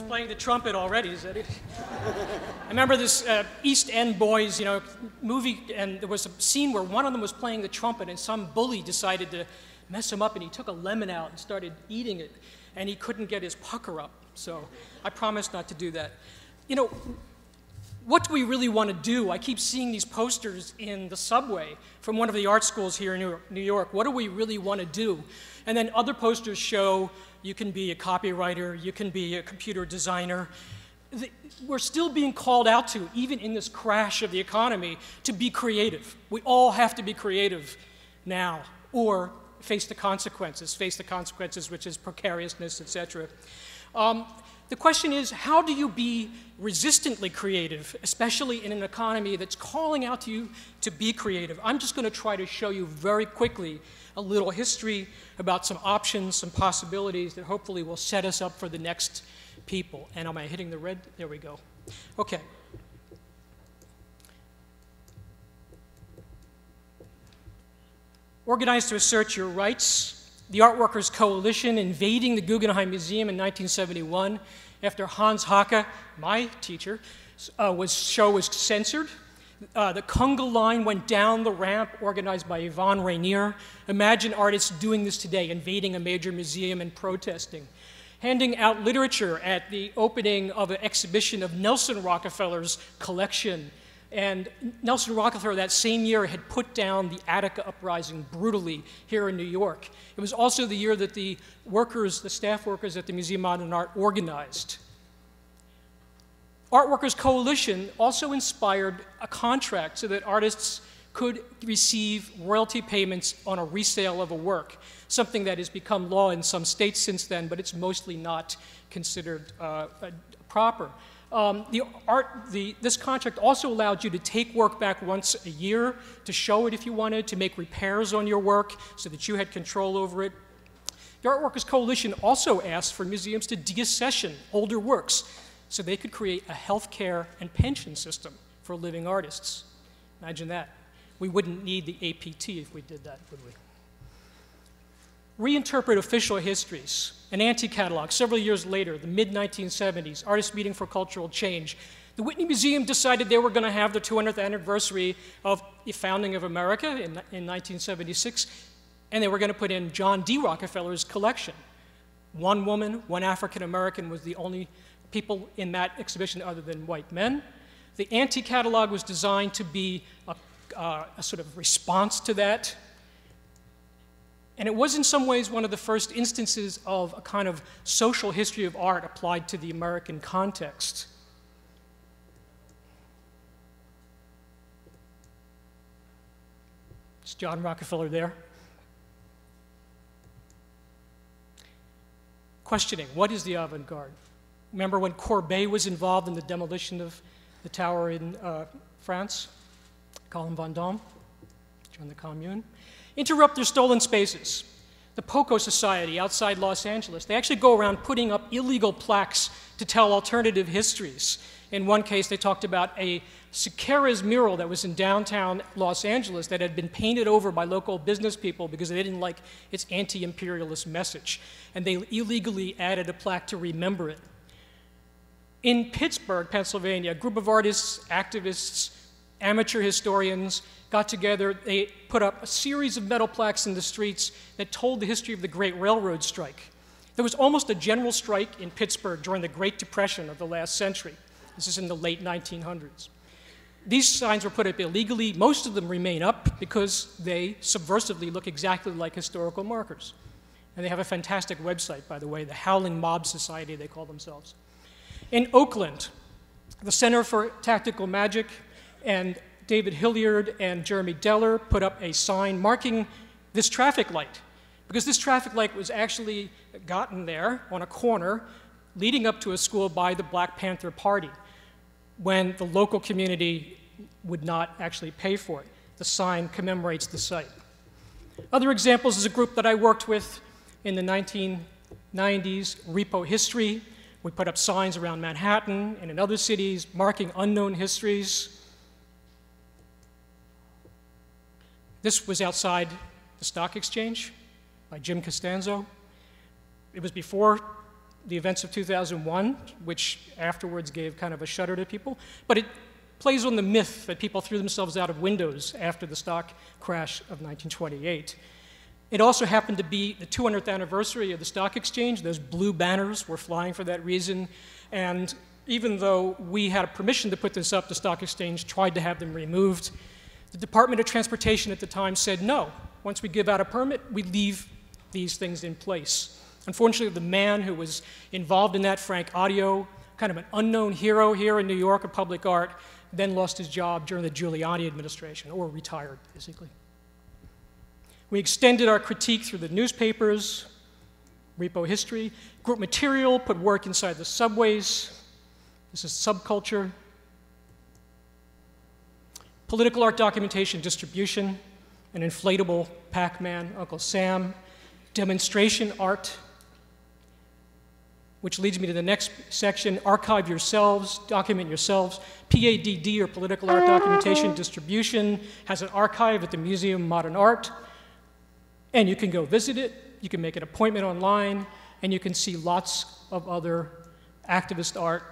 playing the trumpet already, is that it? I remember this East End Boys, movie, and there was a scene where one of them was playing the trumpet, and some bully decided to mess him up, and he took a lemon out and started eating it, and he couldn't get his pucker up. So I promised not to do that. What do we really want to do? I keep seeing these posters in the subway from one of the art schools here in New York. What do we really want to do? And then other posters show you can be a copywriter, you can be a computer designer. We're still being called out to, even in this crash of the economy, to be creative. We all have to be creative now, or face the consequences, which is precariousness, etc. The question is, how do you be resistantly creative, especially in an economy that's calling out to you to be creative? I'm just going to try to show you very quickly a little history about some options, some possibilities that hopefully will set us up for the next people. And am I hitting the red? There we go. Okay. Organized to assert your rights. The Art Workers Coalition invading the Guggenheim Museum in 1971 after Hans Haacke, my teacher, show was censored. The conga line went down the ramp, organized by Yvonne Rainier. Imagine artists doing this today, invading a major museum and protesting. Handing out literature at the opening of an exhibition of Nelson Rockefeller's collection. And Nelson Rockefeller that same year had put down the Attica uprising brutally here in New York. It was also the year that the staff workers at the Museum of Modern Art organized. Art Workers Coalition also inspired a contract so that artists could receive royalty payments on a resale of a work, something that has become law in some states since then, but it's mostly not considered proper. This contract also allowed you to take work back once a year, to show it if you wanted, to make repairs on your work so that you had control over it. The Art Workers Coalition also asked for museums to deaccession older works so they could create a health care and pension system for living artists. Imagine that. We wouldn't need the APT if we did that, would we? Reinterpret official histories. An anti-catalog. Several years later, the mid-1970s, Artists Meeting for Cultural Change. The Whitney Museum decided they were going to have the 200th anniversary of the founding of America in 1976, and they were going to put in John D. Rockefeller's collection. One woman, one African American was the only people in that exhibition other than white men. The anti-catalog was designed to be a sort of response to that. And it was in some ways one of the first instances of a kind of social history of art applied to the American context. Is John Rockefeller there? Questioning, what is the avant-garde? Remember when Courbet was involved in the demolition of the tower in France? Colin Vendôme, during the Commune. Interrupt their stolen spaces. The Poco Society outside Los Angeles, they actually go around putting up illegal plaques to tell alternative histories. In one case, they talked about a Siqueiros mural that was in downtown Los Angeles that had been painted over by local business people because they didn't like its anti-imperialist message. And they illegally added a plaque to remember it. In Pittsburgh, Pennsylvania, a group of artists, activists, amateur historians got together. They put up a series of metal plaques in the streets that told the history of the Great Railroad Strike. There was almost a general strike in Pittsburgh during the Great Depression of the last century. This is in the late 1900s. These signs were put up illegally. Most of them remain up because they subversively look exactly like historical markers. And they have a fantastic website, by the way, the Howling Mob Society, they call themselves. In Oakland, the Center for Tactical Magic and David Hilliard and Jeremy Deller put up a sign marking this traffic light, because this traffic light was actually gotten there on a corner leading up to a school by the Black Panther Party when the local community would not actually pay for it. The sign commemorates the site. Other examples is a group that I worked with in the 1990s, Repo History. We put up signs around Manhattan and in other cities marking unknown histories. This was outside the stock exchange by Jim Costanzo. It was before the events of 2001, which afterwards gave kind of a shudder to people, but it plays on the myth that people threw themselves out of windows after the stock crash of 1928. It also happened to be the 200th anniversary of the stock exchange. Those blue banners were flying for that reason, and even though we had permission to put this up, the stock exchange tried to have them removed. The Department of Transportation at the time said, no, once we give out a permit, we leave these things in place. Unfortunately, the man who was involved in that, Frank Audio, kind of an unknown hero here in New York of public art, then lost his job during the Giuliani administration, or retired, basically. We extended our critique through the newspapers, repo history, group material, put work inside the subways. This is subculture. Political art documentation distribution, an inflatable Pac-Man, Uncle Sam, demonstration art, which leads me to the next section, archive yourselves, document yourselves. PADD, or Political Art Documentation Distribution, has an archive at the Museum of Modern Art, and you can go visit it, you can make an appointment online, and you can see lots of other activist art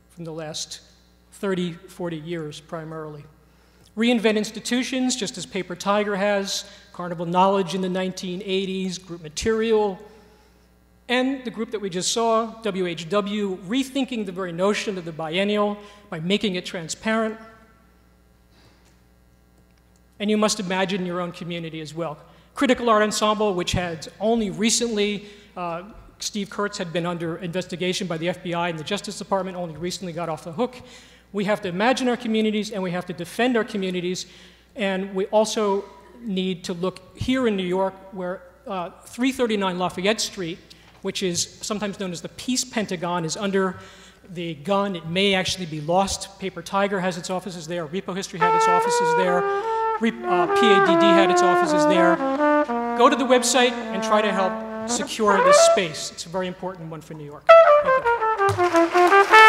from the last 30, 40 years primarily. Reinvent institutions, just as Paper Tiger has, Carnival Knowledge in the 1980s, group material, and the group that we just saw, WHW, rethinking the very notion of the biennial by making it transparent. And you must imagine your own community as well. Critical Art Ensemble, which had only recently, Steve Kurtz had been under investigation by the FBI and the Justice Department, only recently got off the hook. We have to imagine our communities and we have to defend our communities. And we also need to look here in New York where 339 Lafayette Street, which is sometimes known as the Peace Pentagon, is under the gun. It may actually be lost. Paper Tiger has its offices there. Repo History had its offices there. PADD had its offices there. Go to the website and try to help secure this space. It's a very important one for New York. Thank you.